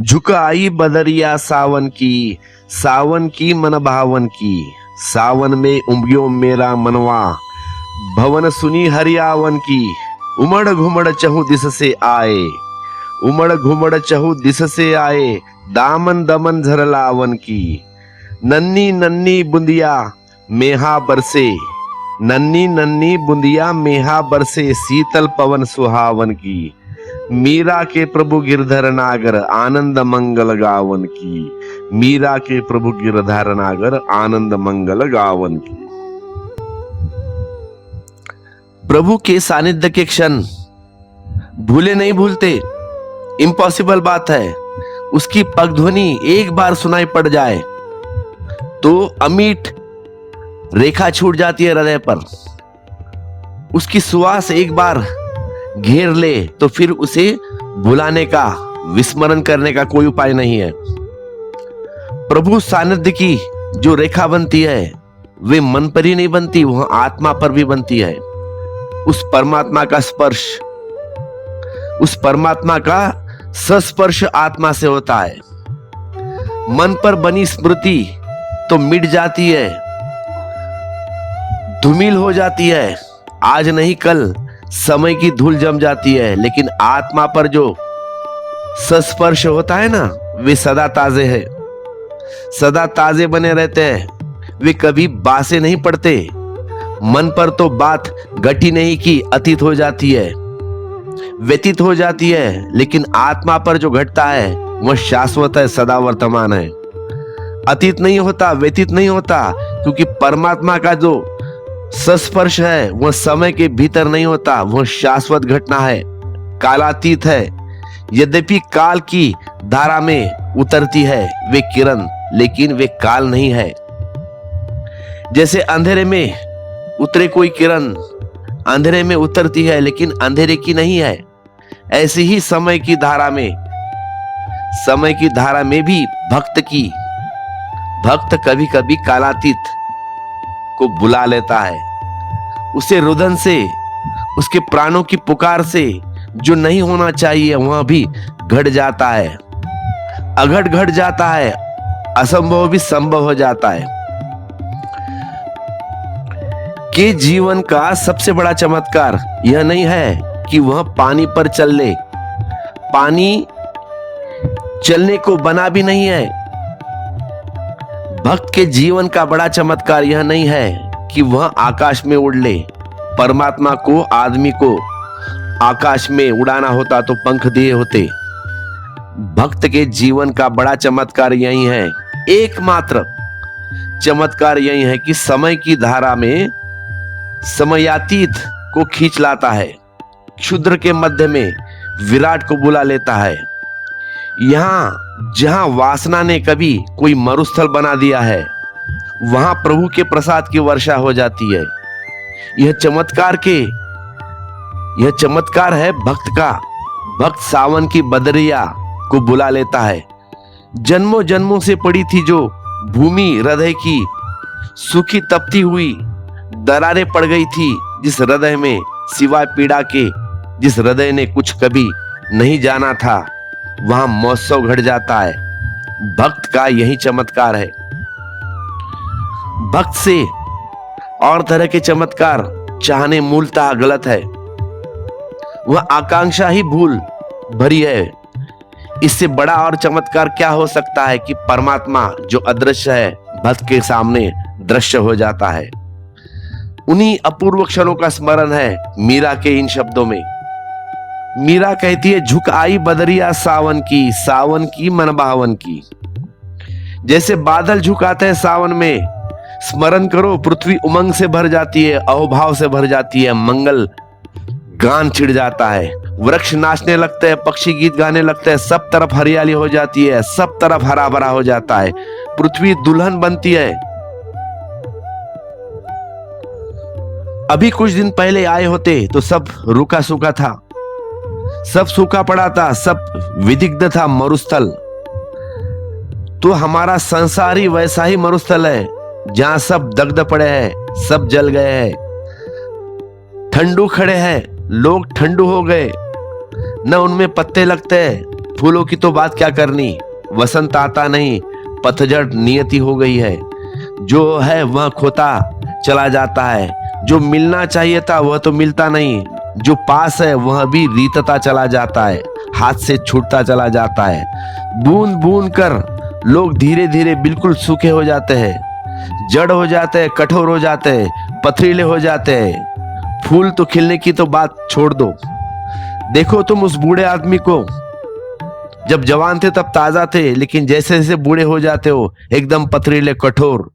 झुक आई बदरिया सावन की मन भावन की। सावन में उमड़ियो मेरा मनवा, भवन सुनी हरियावन की। उमड़ घुमड़ चहु दिस से आए, उमड़ घुमड़ चहु दिस से आए, दामन दमन झरलावन की। नन्नी नन्नी बुंदिया मेहा बरसे, नन्नी नन्नी बुंदिया मेहा बरसे, शीतल पवन सुहावन की। मीरा के प्रभु गिरधर नागर आनंद मंगल गावन की। मीरा के प्रभु गिरधर नागर आनंद मंगल गावन की। प्रभु के सानिध्य के क्षण भूले नहीं भूलते, इम्पॉसिबल बात है। उसकी पगध्वनि एक बार सुनाई पड़ जाए तो अमीट रेखा छूट जाती है हृदय पर। उसकी सुवास एक बार घेर ले तो फिर उसे भुलाने का, विस्मरण करने का कोई उपाय नहीं है। प्रभु सानिध्य की जो रेखा बनती है वे मन पर ही नहीं बनती, वह आत्मा पर भी बनती है। उस परमात्मा का स्पर्श, उस परमात्मा का संस्पर्श आत्मा से होता है। मन पर बनी स्मृति तो मिट जाती है, धूमिल हो जाती है, आज नहीं कल समय की धूल जम जाती है। लेकिन आत्मा पर जो संस्पर्श होता है ना, वे सदा ताजे है, सदा ताजे बने रहते हैं। वे कभी बासे नहीं पड़ते। मन पर तो बात घटी नहीं की अतीत हो जाती है, व्यतीत हो जाती है, लेकिन आत्मा पर जो घटता है वह शाश्वत है, सदा वर्तमान है। अतीत नहीं होता, व्यतीत नहीं होता, क्योंकि परमात्मा का जो संस्पर्श है वह समय के भीतर नहीं होता, वह शाश्वत घटना है, कालातीत है। यद्यपि काल की धारा में उतरती है वे किरण, लेकिन वे काल नहीं है। जैसे अंधेरे में उतरे कोई किरण अंधेरे में उतरती है लेकिन अंधेरे की नहीं है, ऐसे ही समय की धारा में भी भक्त कभी कभी कालातीत को बुला लेता है। उसे रुदन से, उसके प्राणों की पुकार से जो नहीं होना चाहिए वह भी घट जाता है, अघट घट जाता है, असंभव भी संभव हो जाता है। कि जीवन का सबसे बड़ा चमत्कार यह नहीं है कि वह पानी पर चल ले, पानी चलने को बना भी नहीं है। भक्त के जीवन का बड़ा चमत्कार यह नहीं है कि वह आकाश में उड़ ले। परमात्मा को, आदमी को आकाश में उड़ाना होता तो पंख दिए होते। भक्त के जीवन का बड़ा चमत्कार यही है, एकमात्र चमत्कार यही है कि समय की धारा में समयातीत को खींच लाता है, क्षुद्र के मध्य में विराट को बुला लेता है। यहां जहां वासना ने कभी कोई मरुस्थल बना दिया है, वहां प्रभु के प्रसाद की वर्षा हो जाती है। यह चमत्कार है भक्त का। भक्त सावन की बदरिया को बुला लेता है। जन्मों जन्मों से पड़ी थी जो भूमि हृदय की, सूखी तपती हुई दरारें पड़ गई थी जिस हृदय में, सिवाय पीड़ा के, जिस हृदय ने कुछ कभी नहीं जाना था, वहां महोत्सव घट जाता है। भक्त का यही चमत्कार है। भक्त से और तरह के चमत्कार चाहने मूलतः गलत है। वह आकांक्षा ही भूल भरी है। इससे बड़ा और चमत्कार क्या हो सकता है कि परमात्मा जो अदृश्य है भक्त के सामने दृश्य हो जाता है। उन्हीं अपूर्व क्षणों का स्मरण है मीरा के इन शब्दों में। मीरा कहती है, झुक आई बदरिया सावन की मन भावन की। जैसे बादल झुकाते हैं सावन में, स्मरण करो पृथ्वी उमंग से भर जाती है, अहोभाव से भर जाती है, मंगल गान छिड़ जाता है, वृक्ष नाचने लगते हैं, पक्षी गीत गाने लगते हैं, सब तरफ हरियाली हो जाती है, सब तरफ हरा भरा हो जाता है, पृथ्वी दुल्हन बनती है। अभी कुछ दिन पहले आए होते तो सब रूखा सूखा था, सब सूखा पड़ा था, सब विदिग्ध था, मरुस्थल। तो हमारा संसार ही वैसा ही मरुस्थल है जहां सब दग्ध पड़े हैं, सब जल गए हैं, ठंडू खड़े हैं, लोग ठंडू हो गए, न उनमें पत्ते लगते हैं, फूलों की तो बात क्या करनी, वसंत आता नहीं, पतझड़ नियति हो गई है। जो है वह खोता चला जाता है, जो मिलना चाहिए था वह तो मिलता नहीं, जो पास है वह भी रीतता चला जाता है, हाथ से छूटता चला जाता है। बूंद बूंद कर लोग धीरे धीरे बिल्कुल सूखे हो जाते हैं, जड़ हो जाते हैं, कठोर हो जाते हैं, पथरीले हो जाते हैं। फूल तो खिलने की तो बात छोड़ दो। देखो तुम उस बूढ़े आदमी को, जब जवान थे तब ताजा थे, लेकिन जैसे जैसे बूढ़े हो जाते हो एकदम पथरीले, कठोर,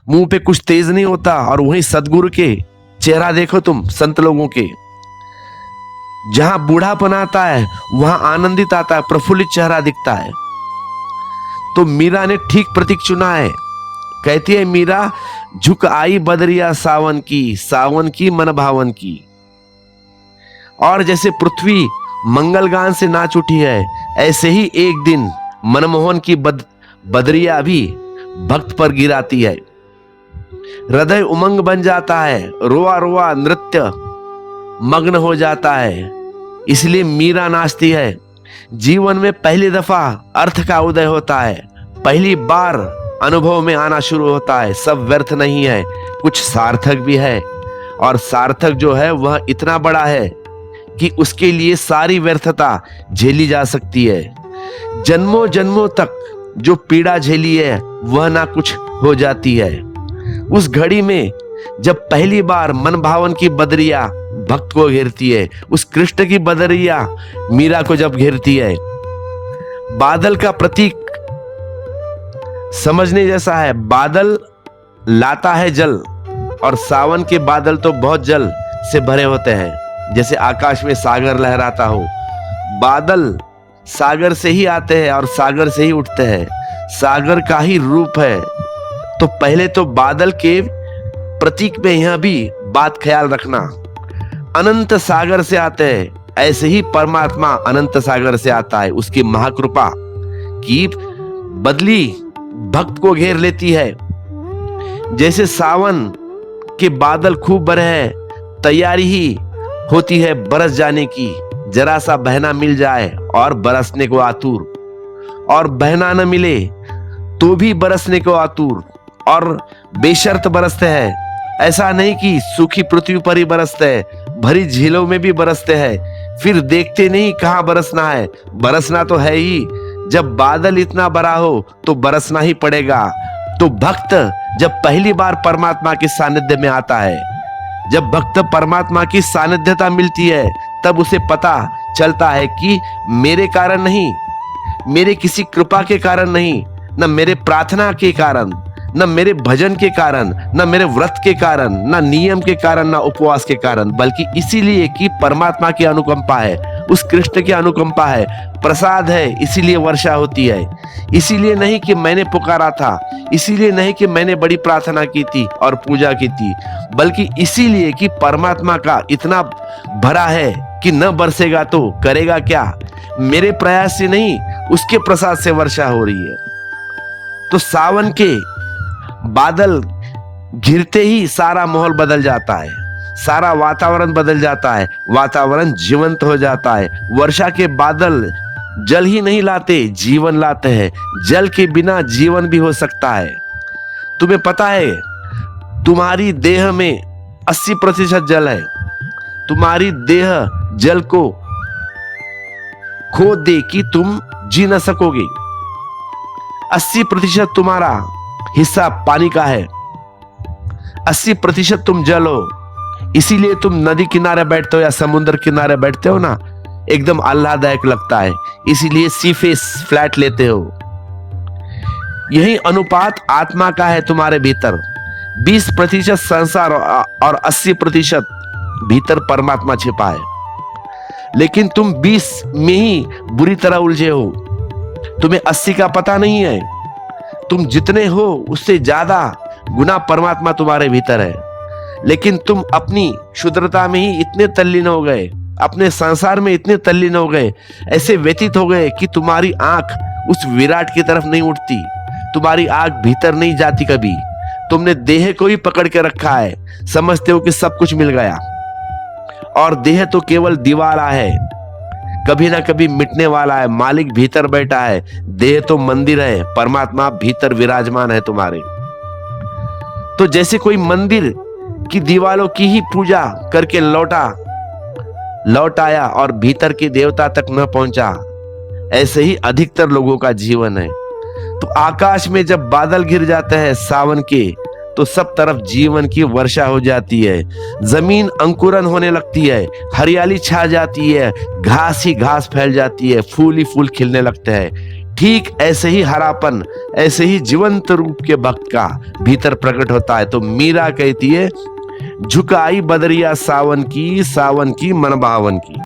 मुंह पे कुछ तेज नहीं होता। और वहीं सदगुरु के चेहरा देखो तुम, संत लोगों के, जहां बूढ़ापन आता है वहां आनंदित आता है, प्रफुल्लित चेहरा दिखता है। तो मीरा ने ठीक प्रतीक चुना है। कहती है मीरा, झुक आई बदरिया सावन की मन भावन की। और जैसे पृथ्वी मंगल गान से नाच उठी है, ऐसे ही एक दिन मनमोहन की बदरिया भी भक्त पर गिराती है। हृदय उमंग बन जाता है, रोआ रोआ नृत्य मग्न हो जाता है। इसलिए मीरा नाचती है। जीवन में पहली दफा अर्थ का उदय होता है, पहली बार अनुभव में आना शुरू होता है। सब व्यर्थ नहीं है, कुछ सार्थक भी है। और सार्थक जो है वह इतना बड़ा है कि उसके लिए सारी व्यर्थता झेली जा सकती है। जन्मों जन्मों तक जो पीड़ा झेली है वह ना कुछ हो जाती है। उस घड़ी में जब पहली बार मन भावन की बदरिया भक्त को घेरती है, उस कृष्ण की बदरिया मीरा को जब घेरती है, बादल का प्रतीक समझने जैसा है। बादल लाता है जल, और सावन के बादल तो बहुत जल से भरे होते हैं, जैसे आकाश में सागर लहराता हो। बादल सागर से ही आते हैं और सागर से ही उठते हैं, सागर का ही रूप है। तो पहले तो बादल के प्रतीक में यह भी बात ख्याल रखना, अनंत सागर से आते हैं, ऐसे ही परमात्मा अनंत सागर से आता है। उसकी महाकृपा की बदली भक्त को घेर लेती है। जैसे सावन के बादल खूब बरहे हैं, तैयारी ही होती है बरस जाने की। जरा सा बहना मिल जाए और बरसने को आतुर, और बहना न मिले तो भी बरसने को आतुर, और बेशर्त बरसते हैं। ऐसा नहीं कि सूखी पृथ्वी पर ही बरसते हैं, भरी झीलों में भी बरसते हैं। फिर देखते नहीं कहां बरसना है, बरसना तो है ही। जब बादल इतना बड़ा हो तो बरसना ही पड़ेगा। तो भक्त जब पहली बार परमात्मा के सानिध्य में आता है, जब भक्त परमात्मा की सानिध्यता मिलती है, तब उसे पता चलता है कि मेरे कारण नहीं, मेरे किसी कृपा के कारण नहीं, न मेरे प्रार्थना के कारण, न मेरे भजन के कारण, न मेरे व्रत के कारण, न नियम के कारण, न उपवास के कारण, बल्कि इसीलिए कि परमात्मा की अनुकंपा है, उस कृष्ण की अनुकंपा है, प्रसाद है, इसीलिए वर्षा होती है। इसीलिए नहीं कि मैंने पुकारा था, इसीलिए नहीं कि मैंने बड़ी प्रार्थना की थी और पूजा की थी, बल्कि इसीलिए कि परमात्मा का इतना भरा है कि न बरसेगा तो करेगा क्या। मेरे प्रयास से नहीं, उसके प्रसाद से वर्षा हो रही है। तो सावन के बादल घिरते ही सारा माहौल बदल जाता है, सारा वातावरण बदल जाता है, वातावरण जीवंत हो जाता है। वर्षा के बादल जल ही नहीं लाते, जीवन लाते हैं। जल के बिना जीवन भी हो सकता है। तुम्हें पता है तुम्हारी देह में 80% जल है। तुम्हारी देह जल को खो दे कि तुम जी न सकोगे। 80% तुम्हारा हिस्सा पानी का है, 80% तुम जल हो। इसीलिए तुम नदी किनारे बैठते हो या समुद्र किनारे बैठते हो ना, एकदम आह्लाददायक लगता है। इसीलिए सी फेस फ्लैट लेते हो। यही अनुपात आत्मा का है तुम्हारे भीतर। 20% संसार और 80% भीतर परमात्मा छिपा है। लेकिन तुम 20 में ही बुरी तरह उलझे हो। तुम्हें 80 का पता नहीं है। तुम जितने हो उससे ज्यादा गुना परमात्मा तुम्हारे भीतर है। लेकिन तुम अपनी शुद्रता में ही इतने तल्लीन हो गए, अपने संसार में इतने तल्लीन हो गए, ऐसे व्यतीत हो गए कि तुम्हारी आंख उस विराट की तरफ नहीं उठती, तुम्हारी आंख भीतर नहीं जाती कभी। तुमने देह को ही पकड़ के रखा है, समझते हो कि सब कुछ मिल गया। और देह तो केवल दीवारा है, कभी ना कभी मिटने वाला है। मालिक भीतर बैठा है, देह तो मंदिर है, परमात्मा भीतर विराजमान है तुम्हारे। तो जैसे कोई मंदिर की दीवारों की ही पूजा करके लौट आया और भीतर के देवता तक न पहुंचा, ऐसे ही अधिकतर लोगों का जीवन है। तो आकाश में जब बादल घिर जाते हैं सावन के, तो सब तरफ जीवन की वर्षा हो जाती है, जमीन अंकुरन होने लगती है, हरियाली छा जाती है, घास ही घास फैल जाती है, फूल ही फूल खिलने लगते हैं। ठीक ऐसे ही हरापन, ऐसे ही जीवंत रूप के भक्त का भीतर प्रकट होता है। तो मीरा कहती है, झुकाई बदरिया सावन की मन भावन की।